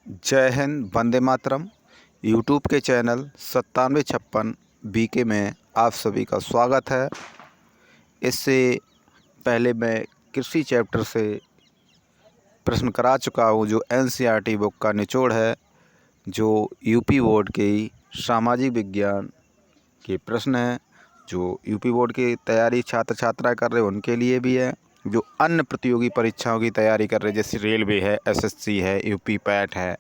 जय हिंद, वंदे मातरम। यूट्यूब के channel 9756 BK में आप सभी का स्वागत है। इससे पहले मैं कृषि चैप्टर से प्रश्न करा चुका हूँ, जो एनसीईआरटी बुक का निचोड़ है, जो यूपी बोर्ड के सामाजिक विज्ञान के प्रश्न हैं, जो यूपी बोर्ड की तैयारी छात्र छात्राएँ कर रहे हैं उनके लिए भी है, जो अन्य प्रतियोगी परीक्षाओं की तैयारी कर रहे हैं जैसे रेलवे है, एसएससी है, यूपी पैट है,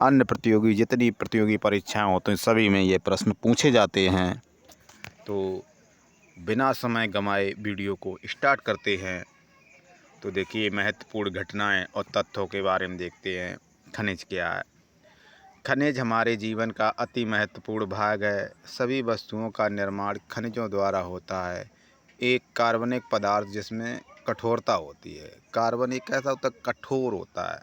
अन्य प्रतियोगी जितनी प्रतियोगी परीक्षाएं होती हैं सभी में ये प्रश्न पूछे जाते हैं। तो बिना समय गंवाए वीडियो को स्टार्ट करते हैं। तो देखिए, महत्वपूर्ण घटनाएं और तथ्यों के बारे में देखते हैं। खनिज क्या है? खनिज हमारे जीवन का अति महत्वपूर्ण भाग है। सभी वस्तुओं का निर्माण खनिजों द्वारा होता है। एक कार्बनिक पदार्थ जिसमें कठोरता होती है। कार्बन एक ऐसा होता है, कठोर होता है,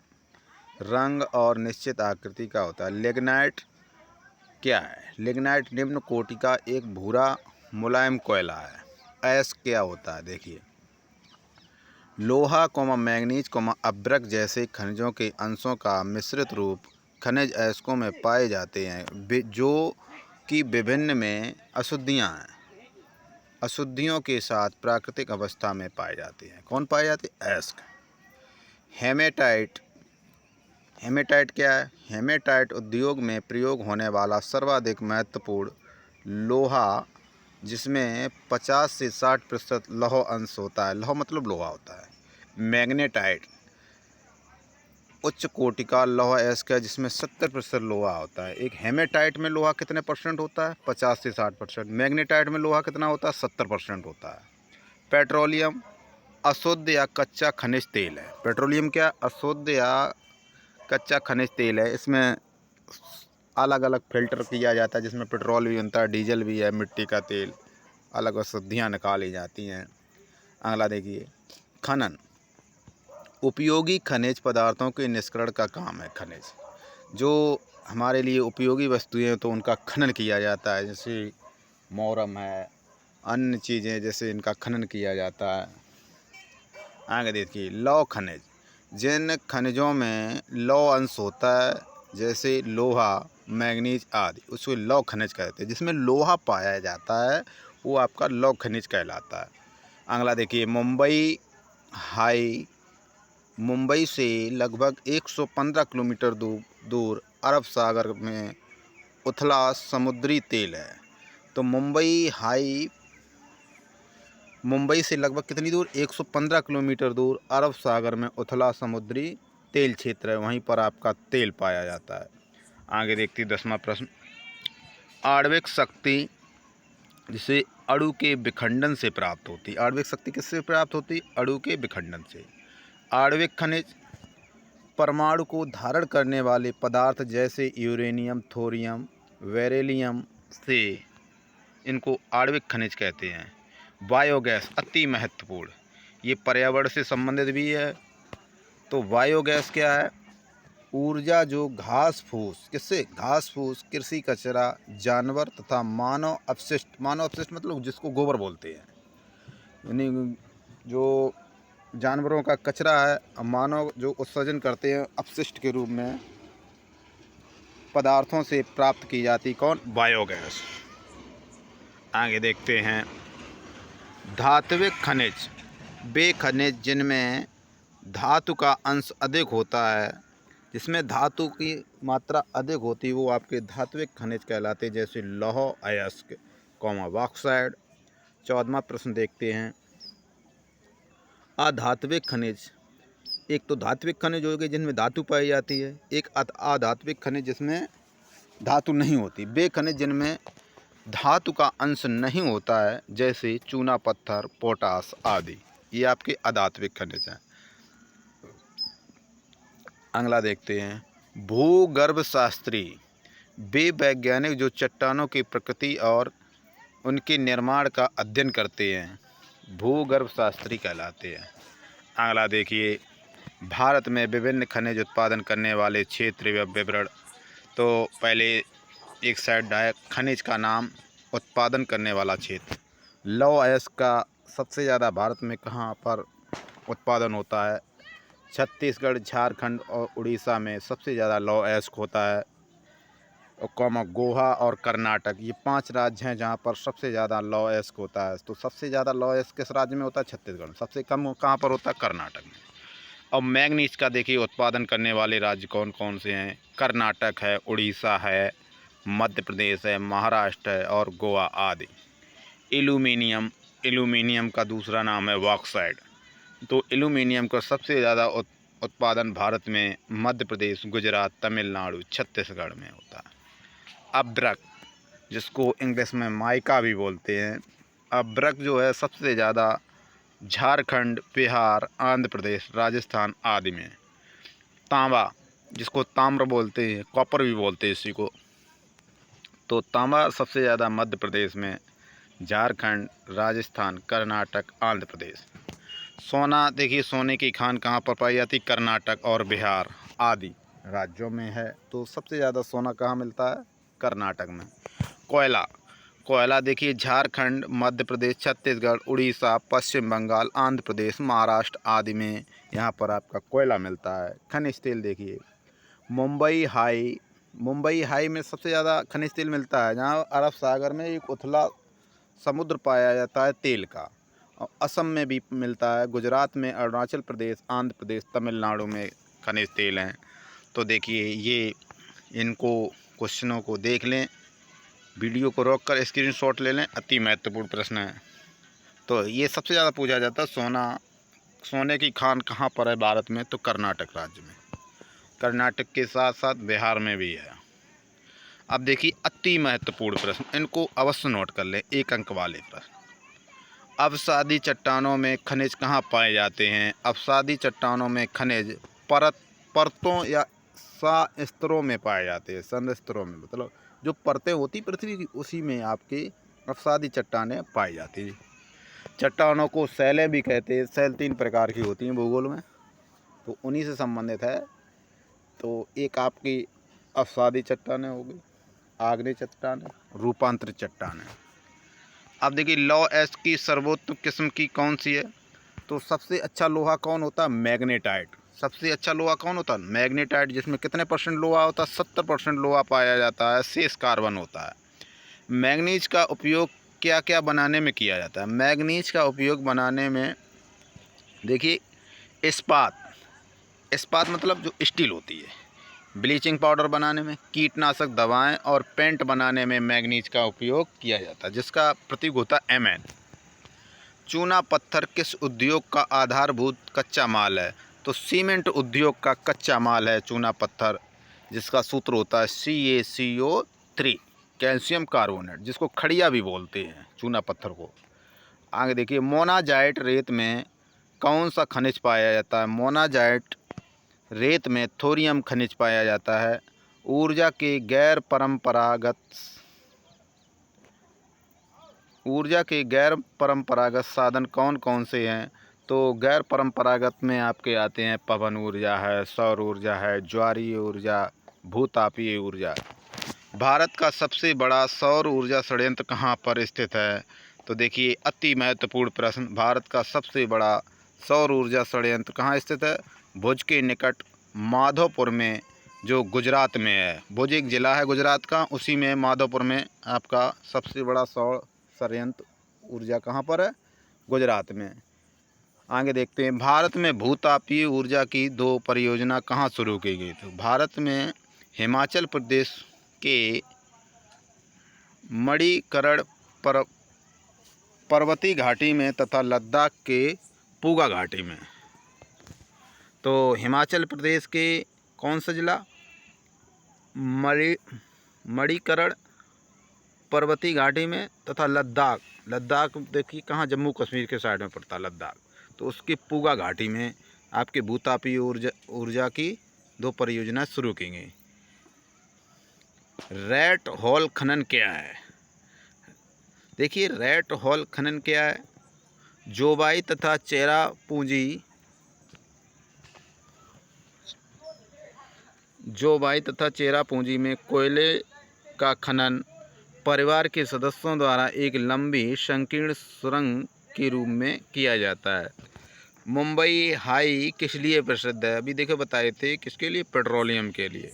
रंग और निश्चित आकृति का होता है। लिग्नाइट क्या है? लिग्नाइट निम्न कोटि का एक भूरा मुलायम कोयला है। अयस्क क्या होता है? देखिए, लोहा मैंगनीज अभ्रक जैसे खनिजों के अंशों का मिश्रित रूप खनिज अयस्कों में पाए जाते हैं, जो कि विभिन्न में अशुद्धियाँ हैं। अशुद्धियों के साथ प्राकृतिक अवस्था में पाए जाते हैं। कौन पाए जाते हैं? अयस्क। हेमेटाइट। हेमेटाइट क्या है? हेमेटाइट उद्योग में प्रयोग होने वाला सर्वाधिक महत्वपूर्ण लोहा, जिसमें 50 से 60% लौह अंश होता है। लौह मतलब लोहा होता है। मैग्नेटाइट उच्च कोटि का लौह अयस्क है, जिसमें 70% लोहा होता है। एक हेमेटाइट में लोहा कितने परसेंट होता है? 50 से 60%। मैग्नेटाइट में लोहा कितना होता है? 70% होता है। पेट्रोलियम अशुद्ध या कच्चा खनिज तेल है। पेट्रोलियम क्या? अशुद्ध या कच्चा खनिज तेल है। इसमें अलग अलग फ़िल्टर किया जाता है, जिसमें पेट्रोल भी बनता है, डीजल भी है, मिट्टी का तेल, अलग अशुद्धियाँ निकाली जाती हैं। अगला देखिए, खनन उपयोगी खनिज पदार्थों के निष्करण का काम है। खनिज जो हमारे लिए उपयोगी वस्तुएं हैं तो उनका खनन किया जाता है, जैसे मोरम है, अन्य चीज़ें, जैसे इनका खनन किया जाता है। आगे देखिए, लौह खनिज जिन खनिजों में लौह अंश होता है, जैसे लोहा, मैंगनीज आदि, उसको लौह खनिज कहते हैं। जिसमें लोहा पाया जाता है वो आपका लौह खनिज कहलाता है। अगला देखिए, मुंबई से लगभग 115 किलोमीटर दूर अरब सागर में उथला समुद्री तेल है। तो मुंबई से लगभग कितनी दूर? 115 किलोमीटर दूर अरब सागर में उथला समुद्री तेल क्षेत्र है, वहीं पर आपका तेल पाया जाता है। आगे देखते 10वां प्रश्न, आणविक शक्ति जिसे अणु के विखंडन से प्राप्त होती है। आणविक शक्ति किससे प्राप्त होती है? अणु के विखंडन से। आणविक खनिज परमाणु को धारण करने वाले पदार्थ जैसे यूरेनियम, थोरियम, बेरिलियम से, इनको आणविक खनिज कहते हैं। बायोगैस अति महत्वपूर्ण, ये पर्यावरण से संबंधित भी है। तो बायोगैस क्या है? ऊर्जा जो घास फूस, किससे? घास फूस, कृषि कचरा, जानवर तथा मानव अपशिष्ट मतलब जिसको गोबर बोलते हैं, यानी जो जानवरों का कचरा है, मानव जो उत्सर्जन करते हैं अपशिष्ट के रूप में, पदार्थों से प्राप्त की जाती। कौन? बायोगैस। आगे देखते हैं, धात्विक खनिज वे खनिज जिनमें धातु का अंश अधिक होता है, जिसमें धातु की मात्रा अधिक होती है, वो आपके धात्विक खनिज कहलाते, जैसे लौह अयस्क, बॉक्साइड। 14वां प्रश्न देखते हैं, अधात्विक खनिज। एक तो धात्विक खनिज हो गए जिनमें धातु पाई जाती है, एक अधात्विक खनिज जिसमें धातु नहीं होती। वे खनिज जिनमें धातु का अंश नहीं होता है, जैसे चूना पत्थर, पोटास आदि, ये आपके अधात्विक खनिज हैं। अगला देखते हैं, भूगर्भ शास्त्री वे वैज्ञानिक जो चट्टानों की प्रकृति और उनके निर्माण का अध्ययन करते हैं, भूगर्भ शास्त्री कहलाते हैं। अगला देखिए, भारत में विभिन्न खनिज उत्पादन करने वाले क्षेत्र व विवरण। तो पहले एक साइड है खनिज का नाम, उत्पादन करने वाला क्षेत्र। लौह अयस्क का सबसे ज़्यादा भारत में कहाँ पर उत्पादन होता है? छत्तीसगढ़, झारखंड और उड़ीसा में सबसे ज़्यादा लो एस्क होता है। और गोवा और कर्नाटक, ये 5 राज्य हैं जहाँ पर सबसे ज़्यादा लो एस्क होता है। तो सबसे ज़्यादा लो एस्क किस राज्य में होता है? छत्तीसगढ़ में। सबसे कम कहाँ पर होता है? कर्नाटक में। अब मैंगनीज का देखिए उत्पादन करने वाले राज्य कौन कौन से हैं? कर्नाटक है, उड़ीसा है, मध्य प्रदेश है, महाराष्ट्र है और गोवा आदि। एल्यूमीनियम, एल्यूमीनियम का दूसरा नाम है बॉक्साइट। तो एल्यूमीनियम का सबसे ज़्यादा उत्पादन भारत में मध्य प्रदेश, गुजरात, तमिलनाडु, छत्तीसगढ़ में होता है। अभ्रक, जिसको इंग्लिश में माइका भी बोलते हैं, अभ्रक जो है सबसे ज़्यादा झारखंड, बिहार, आंध्र प्रदेश, राजस्थान आदि में। तांबा, जिसको ताम्र बोलते हैं, कॉपर भी बोलते हैं इसी को, तो तांबा सबसे ज़्यादा मध्य प्रदेश में, झारखंड, राजस्थान, कर्नाटक, आंध्र प्रदेश। सोना, देखिए सोने की खान कहाँ पर पाई जाती? कर्नाटक और बिहार आदि राज्यों में है। तो सबसे ज़्यादा सोना कहाँ मिलता है? कर्नाटक में। कोयला, कोयला देखिए झारखंड, मध्य प्रदेश, छत्तीसगढ़, उड़ीसा, पश्चिम बंगाल, आंध्र प्रदेश, महाराष्ट्र आदि में यहाँ पर आपका कोयला मिलता है। खनिज तेल देखिए मुंबई हाई में सबसे ज़्यादा खनिज तेल मिलता है, जहाँ अरब सागर में एक उथला समुद्र पाया जाता है तेल का। और असम में भी मिलता है, गुजरात में, अरुणाचल प्रदेश, आंध्र प्रदेश, तमिलनाडु में खनिज तेल हैं। तो देखिए ये इनको क्वेश्चनों को देख लें, वीडियो को रोक कर स्क्रीनशॉट ले लें, अति महत्वपूर्ण प्रश्न है। तो ये सबसे ज़्यादा पूछा जाता है सोने की खान कहाँ पर है भारत में? तो कर्नाटक राज्य में। कर्नाटक के साथ साथ बिहार में भी है। अब देखिए अति महत्वपूर्ण प्रश्न, इनको अवश्य नोट कर लें, 1 अंक वाले प्रश्न। अवसादी चट्टानों में खनिज कहाँ पाए जाते हैं? अवसादी चट्टानों में खनिज परतों या स्तरों में पाए जाते हैं। संस्तरों में, मतलब जो परतें होती पृथ्वी की, उसी में आपकी अवसादी चट्टानें पाई जाती हैं। चट्टानों को शैलें भी कहते हैं। शैल 3 प्रकार की होती हैं भूगोल में, तो उन्हीं से संबंधित है। तो एक आपकी अवसादी चट्टानें हो गई, आग्नेय चट्टानें, रूपांतरित चट्टानें। अब देखिए लो एस्क की सर्वोत्तम किस्म की कौन सी है? तो सबसे अच्छा लोहा कौन होता है? मैग्नेटाइट। सबसे अच्छा लोहा कौन होता है? मैग्नेटाइट, जिसमें कितने % लोहा होता है? 70% लोहा पाया जाता है, शेष कार्बन होता है। मैंगनीज का उपयोग क्या क्या बनाने में किया जाता है? मैंगनीज का उपयोग बनाने में देखिए इस्पात मतलब जो स्टील होती है, ब्लीचिंग पाउडर बनाने में, कीटनाशक दवाएं और पेंट बनाने में मैंगनीज का उपयोग किया जाता है, जिसका प्रतीक होता है Mn। चूना पत्थर किस उद्योग का आधारभूत कच्चा माल है? तो सीमेंट उद्योग का कच्चा माल है चूना पत्थर, जिसका सूत्र होता है CaCO3, कैल्शियम कार्बोनेट, जिसको खड़िया भी बोलते हैं चूना पत्थर को। आगे देखिए मोनाजाइट रेत में कौन सा खनिज पाया जाता है? मोनाजाइट रेत में थोरियम खनिज पाया जाता है। ऊर्जा के गैर परंपरागत साधन कौन कौन से हैं? तो गैर परंपरागत में आपके आते हैं पवन ऊर्जा है, सौर ऊर्जा है, ज्वारीय ऊर्जा, भूतापीय ऊर्जा। भारत का सबसे बड़ा सौर ऊर्जा संयंत्र कहाँ पर स्थित है? तो देखिए अति महत्वपूर्ण प्रश्न, भारत का सबसे बड़ा सौर ऊर्जा संयंत्र कहाँ स्थित है? भुज के निकट माधोपुर में, जो गुजरात में है। भुज एक ज़िला है गुजरात का, उसी में माधोपुर में आपका सबसे बड़ा सौर संयंत्र ऊर्जा कहाँ पर है? गुजरात में। आगे देखते हैं भारत में भूतापीय ऊर्जा की 2 परियोजना कहाँ शुरू की गई? तो भारत में हिमाचल प्रदेश के मणिकरण पर्वतीय घाटी में तथा लद्दाख के पूगा घाटी में। तो हिमाचल प्रदेश के कौन सा जिला? मणिकरण पर्वतीय घाटी में, तथा लद्दाख देखिए कहाँ, जम्मू कश्मीर के साइड में पड़ता है लद्दाख। तो उसकी पूगा घाटी में आपके भूतापीय ऊर्जा की 2 परियोजनाएं शुरू की गई। रैट होल खनन क्या है? देखिए रैट होल खनन क्या है? जोबाई तथा चेरापूंजी में कोयले का खनन परिवार के सदस्यों द्वारा एक लंबी संकीर्ण सुरंग के रूप में किया जाता है। मुंबई हाई किस लिए प्रसिद्ध है? अभी देखो बता रहे थे किसके लिए, पेट्रोलियम के लिए।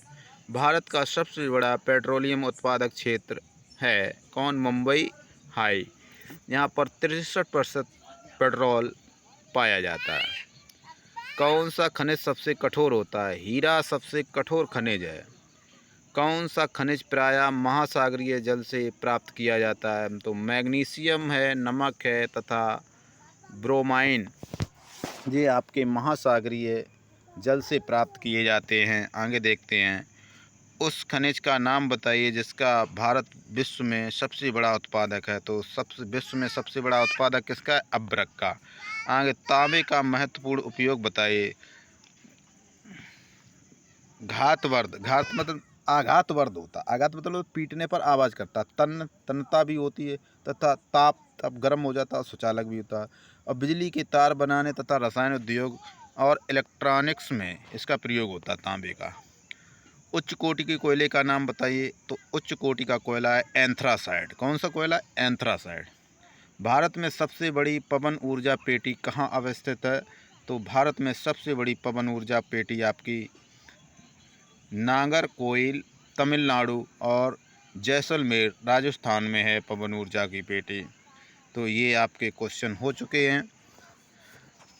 भारत का सबसे बड़ा पेट्रोलियम उत्पादक क्षेत्र है कौन? मुंबई हाई। यहाँ पर 63% पेट्रोल पाया जाता है। कौन सा खनिज सबसे कठोर होता है? हीरा सबसे कठोर खनिज है। कौन सा खनिज प्रायः महासागरीय जल से प्राप्त किया जाता है? तो मैग्नीशियम है, नमक है तथा ब्रोमाइन। ये आपके महासागरीय जल से प्राप्त किए जाते हैं। आगे देखते हैं, उस खनिज का नाम बताइए जिसका भारत विश्व में सबसे बड़ा उत्पादक है। तो विश्व में सबसे बड़ा उत्पादक किसका है? अभ्रक का। आगे, तांबे का महत्वपूर्ण उपयोग बताइए। घातवर्ध, घात मतलब आघातवर्ध होता है। आघात मतलब पीटने पर आवाज़ करता है। तन्यता भी होती है तथा ताप गर्म हो जाता है, सुचालक भी होता है। और बिजली के तार बनाने तथा रसायन उद्योग और इलेक्ट्रॉनिक्स में इसका प्रयोग होता है तांबे का। उच्च कोटि के कोयले का नाम बताइए। तो उच्च कोटि का कोयला है एंथ्रासाइड। कौन सा कोयला? एंथ्रासाइड। भारत में सबसे बड़ी पवन ऊर्जा पेटी कहाँ अवस्थित है? तो भारत में सबसे बड़ी पवन ऊर्जा पेटी आपकी नागरकोइल तमिलनाडु और जैसलमेर राजस्थान में है पवन ऊर्जा की पेटी। तो ये आपके क्वेश्चन हो चुके हैं।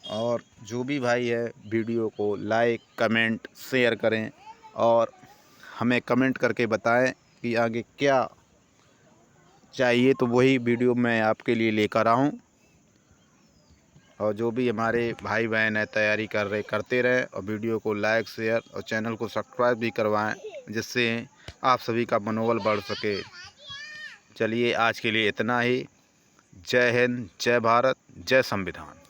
और जो भी भाई है वीडियो को लाइक कमेंट शेयर करें और हमें कमेंट करके बताएं कि आगे क्या चाहिए, तो वही वीडियो मैं आपके लिए लेकर आऊँ। और जो भी हमारे भाई बहन है तैयारी करते रहें और वीडियो को लाइक शेयर और चैनल को सब्सक्राइब भी करवाएं, जिससे आप सभी का मनोबल बढ़ सके। चलिए आज के लिए इतना ही। जय हिंद, जय भारत, जय संविधान।